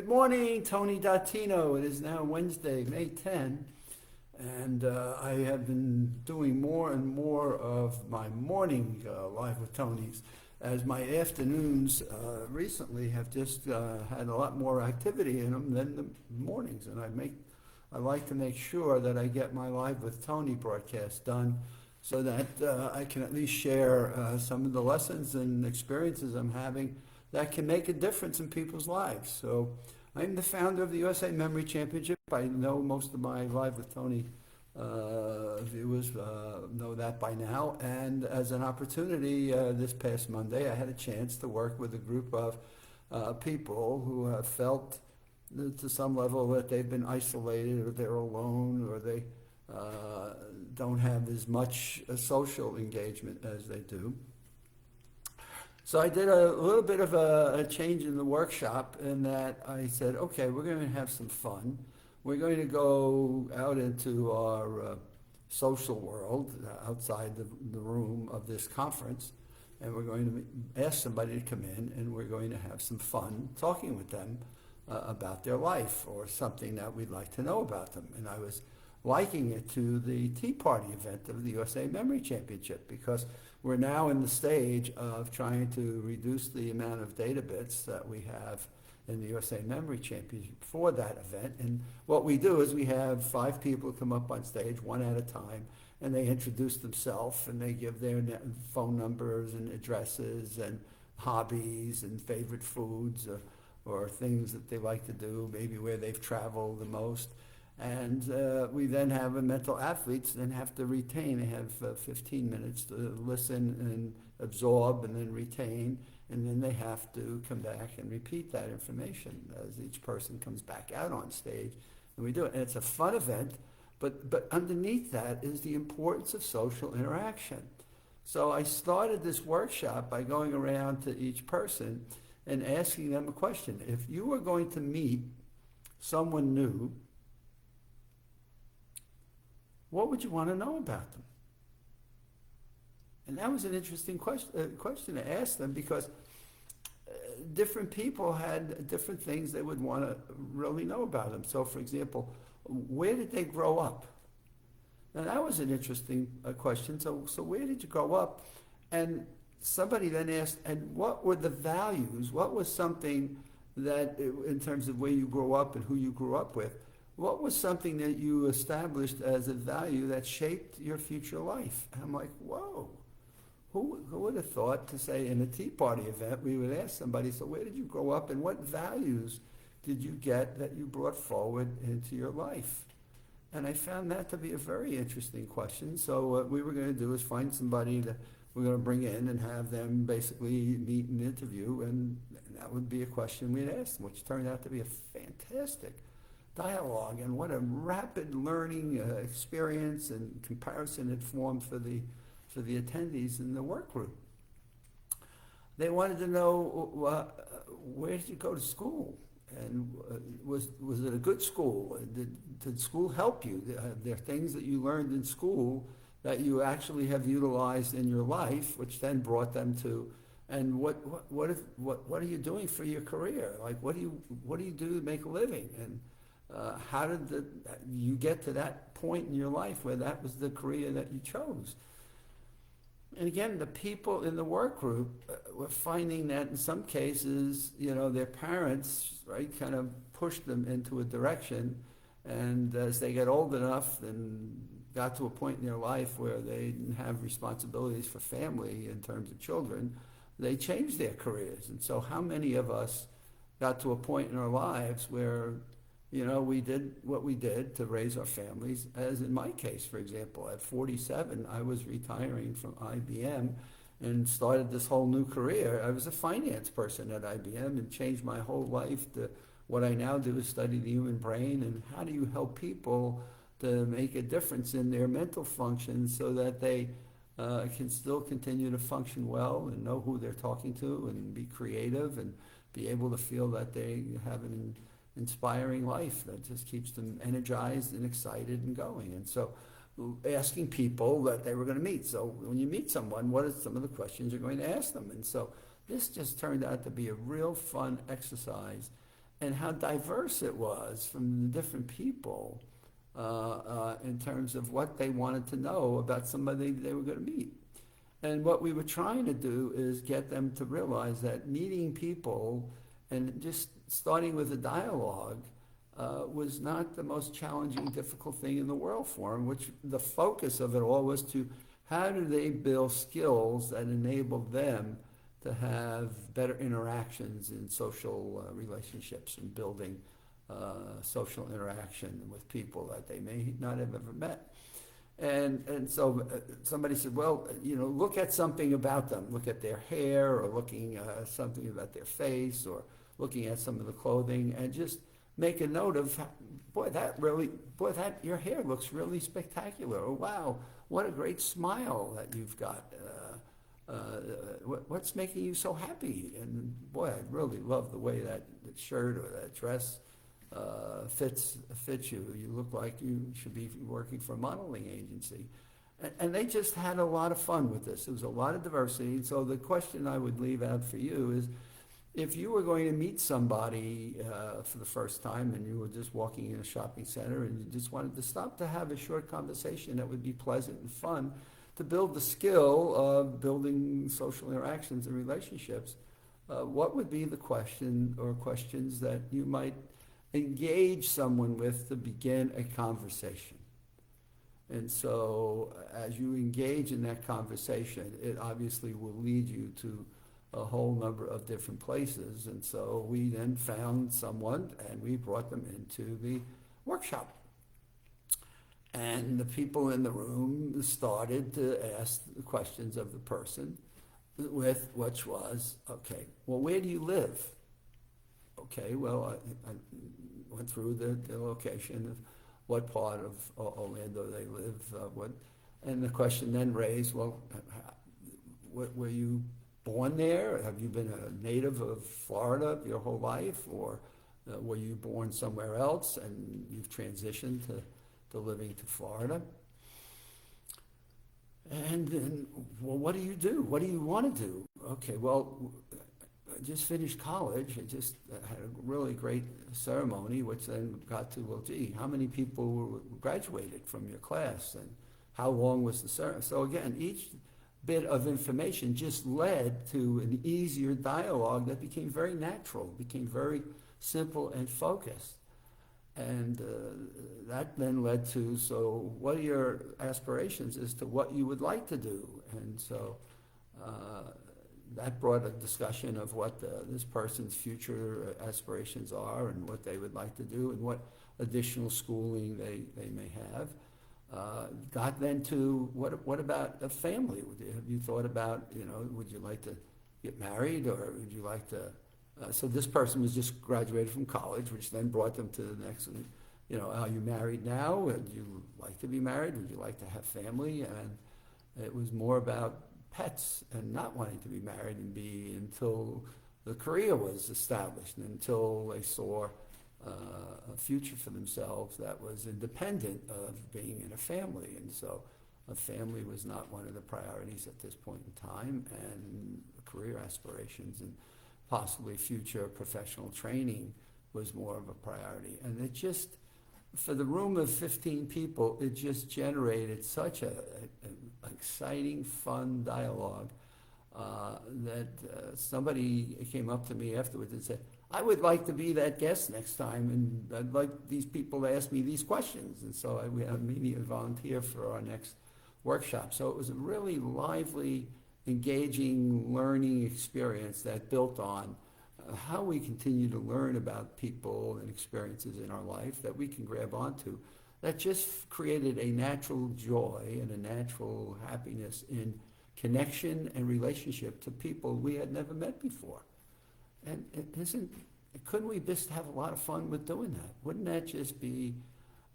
Good morning, Tony Dattino. It is now Wednesday, May 10, and I have been doing more and more of my morning Live with Tonys, as my afternoons recently have just had a lot more activity in them than the mornings, and I like to make sure that I get my Live with Tony broadcast done so that I can at least share some of the lessons and experiences I'm having that can make a difference in people's lives. So I'm the founder of the USA Memory Championship. I know most of my Live with Tony viewers know that by now. And as an opportunity, this past Monday, I had a chance to work with a group of people who have felt to some level that they've been isolated, or they're alone, or they don't have as much social engagement as they do. So I did a little bit of a change in the workshop, in that I said, okay, we're going to have some fun. We're going to go out into our social world outside the room of this conference, and we're going to ask somebody to come in, and we're going to have some fun talking with them about their life or something that we'd like to know about them. And I was liking it to the Tea Party event of the USA Memory Championship, because we're now in the stage of trying to reduce the amount of data bits that we have in the USA Memory Championship for that event. And what we do is we have 5 people come up on stage, one at a time, and they introduce themselves, and they give their phone numbers and addresses and hobbies and favorite foods, or things that they like to do, maybe where they've traveled the most. And we then have mental athletes then have to retain. They have 15 minutes to listen and absorb and then retain. And then they have to come back and repeat that information as each person comes back out on stage. And we do it. And it's a fun event, but underneath that is the importance of social interaction. So I started this workshop by going around to each person and asking them a question. If you were going to meet someone new, what would you want to know about them? And that was an interesting question to ask them, because different people had different things they would want to really know about them. So, for example, where did they grow up? Now, that was an interesting question. So where did you grow up? And somebody then asked, and what were the values? What was something that, in terms of where you grew up and who you grew up with, what was something that you established as a value that shaped your future life? And I'm like, whoa, who would have thought to say in a Tea Party event, we would ask somebody, so where did you grow up and what values did you get that you brought forward into your life? And I found that to be a very interesting question. So what we were going to do is find somebody that we're going to bring in and have them basically meet and interview, and that would be a question we'd ask them, which turned out to be a fantastic dialogue, and what a rapid learning experience and comparison it formed for the attendees in the work group. They wanted to know, where did you go to school, and was it a good school? Did school help you? There are things that you learned in school that you actually have utilized in your life, which then brought them to. And what are you doing for your career? Like, what do you do to make a living? And how did you get to that point in your life where that was the career that you chose? And again, the people in the work group were finding that in some cases, their parents, right, kind of pushed them into a direction. And as they got old enough and got to a point in their life where they didn't have responsibilities for family in terms of children, they changed their careers. And so how many of us got to a point in our lives where we did what we did to raise our families? As in my case, for example, at 47, I was retiring from IBM and started this whole new career. I was a finance person at IBM and changed my whole life to what I now do is study the human brain and how do you help people to make a difference in their mental function so that they can still continue to function well and know who they're talking to and be creative and be able to feel that they have an inspiring life that just keeps them energized and excited and going. And so asking people that they were going to meet. So when you meet someone, what are some of the questions you're going to ask them? And so this just turned out to be a real fun exercise. and how diverse it was from the different people in terms of what they wanted to know about somebody they were going to meet. And what we were trying to do is get them to realize that meeting people and just starting with a dialogue was not the most challenging, difficult thing in the world for them, which the focus of it all was to how do they build skills that enable them to have better interactions in social relationships and building social interaction with people that they may not have ever met. And so somebody said, well, look at something about them. Look at their hair, or looking at something about their face, or looking at some of the clothing, and just make a note of, your hair looks really spectacular. Or wow, what a great smile that you've got. What's making you so happy? And boy, I really love the way that shirt or that dress fits you. You look like you should be working for a modeling agency. And they just had a lot of fun with this. There was a lot of diversity. And so the question I would leave out for you is, if you were going to meet somebody for the first time and you were just walking in a shopping center and you just wanted to stop to have a short conversation that would be pleasant and fun to build the skill of building social interactions and relationships, what would be the question or questions that you might engage someone with to begin a conversation? And so as you engage in that conversation, it obviously will lead you to a whole number of different places. And so we then found someone and we brought them into the workshop. And the people in the room started to ask the questions of the person, which was, okay, well, where do you live? Okay, well, I went through the location of what part of Orlando they live, and the question then raised, well, were you born there? Have you been a native of Florida your whole life? Or were you born somewhere else and you've transitioned to living to Florida? And then, well, what do you do? What do you want to do? Okay, well, I just finished college. I just had a really great ceremony, which then got to, well, gee, how many people graduated from your class? And how long was the ceremony? So again, each bit of information just led to an easier dialogue that became very natural, became very simple and focused. And that then led to, so what are your aspirations as to what you would like to do? And so that brought a discussion of what this person's future aspirations are and what they would like to do and what additional schooling they may have. Got then to what about a family? Have you thought about, would you like to get married, or would you like to? So this person was just graduated from college, which then brought them to the next one. Are you married now? Would you like to be married? Would you like to have family? And it was more about pets and not wanting to be married until the career was established and until they saw a future for themselves that was independent of being in a family. And so a family was not one of the priorities at this point in time, and career aspirations and possibly future professional training was more of a priority. And it just, for the room of 15 people, it just generated such an exciting, fun dialogue that somebody came up to me afterwards and said, I would like to be that guest next time, and I'd like these people to ask me these questions. And so we had me volunteer for our next workshop. So it was a really lively, engaging learning experience that built on how we continue to learn about people and experiences in our life that we can grab onto. That just created a natural joy and a natural happiness in connection and relationship to people we had never met before. And couldn't we just have a lot of fun with doing that? Wouldn't that just be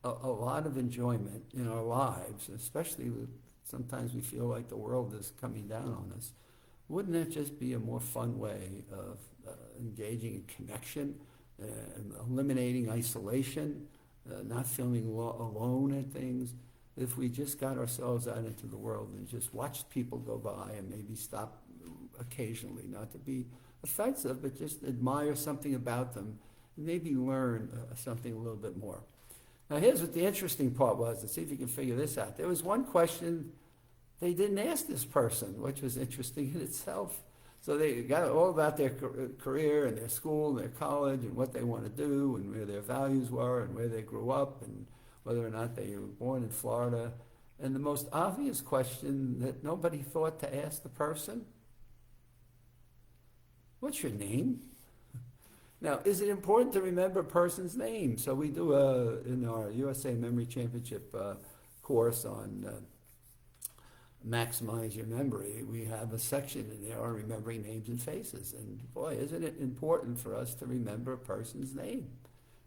a lot of enjoyment in our lives, especially with sometimes we feel like the world is coming down on us? Wouldn't that just be a more fun way of engaging in connection, and eliminating isolation, not feeling alone at things? If we just got ourselves out into the world and just watched people go by and maybe stop occasionally, not to be offensive, but just admire something about them maybe learn something a little bit more. Now here's what the interesting part was, and see if you can figure this out. There was one question they didn't ask this person, which was interesting in itself. So they got all about their career and their school and their college and what they want to do and where their values were and where they grew up and whether or not they were born in Florida. And the most obvious question that nobody thought to ask the person, what's your name? Now, is it important to remember a person's name? So we do in our USA Memory Championship course on Maximize Your Memory, we have a section in there on remembering names and faces. And boy, isn't it important for us to remember a person's name?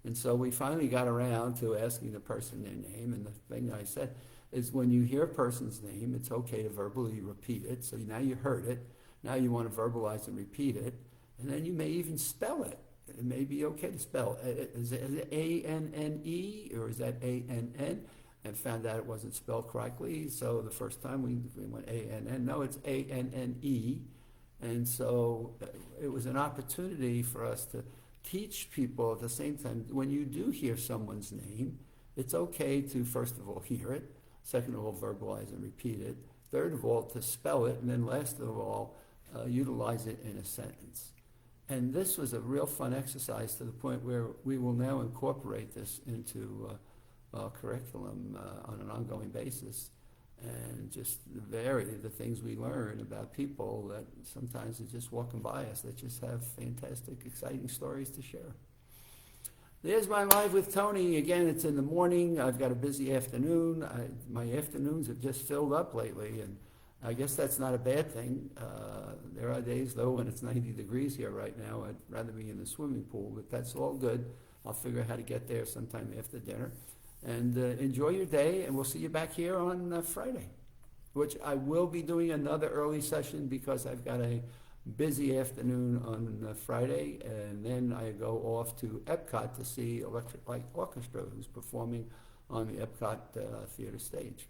And so we finally got around to asking the person their name. And the thing I said is when you hear a person's name, it's okay to verbally repeat it. So now you heard it. Now you want to verbalize and repeat it. And then you may even spell it. It may be okay to spell. Is it A-N-N-E or is that A-N-N? And found out it wasn't spelled correctly. So the first time we went A-N-N. No, it's A-N-N-E. And so it was an opportunity for us to teach people at the same time, when you do hear someone's name, it's okay to, first of all, hear it. Second of all, verbalize and repeat it. Third of all, to spell it. And then last of all, utilize it in a sentence. And this was a real fun exercise to the point where we will now incorporate this into curriculum on an ongoing basis and just vary the things we learn about people that sometimes are just walking by us that just have fantastic, exciting stories to share. There's my Live with Tony. Again, it's in the morning. I've got a busy afternoon. My afternoons have just filled up lately, and I guess that's not a bad thing. There are days, though, when it's 90 degrees here right now. I'd rather be in the swimming pool, but that's all good. I'll figure out how to get there sometime after dinner. And enjoy your day, and we'll see you back here on Friday, which I will be doing another early session because I've got a busy afternoon on Friday, and then I go off to Epcot to see Electric Light Orchestra, who's performing on the Epcot theater stage.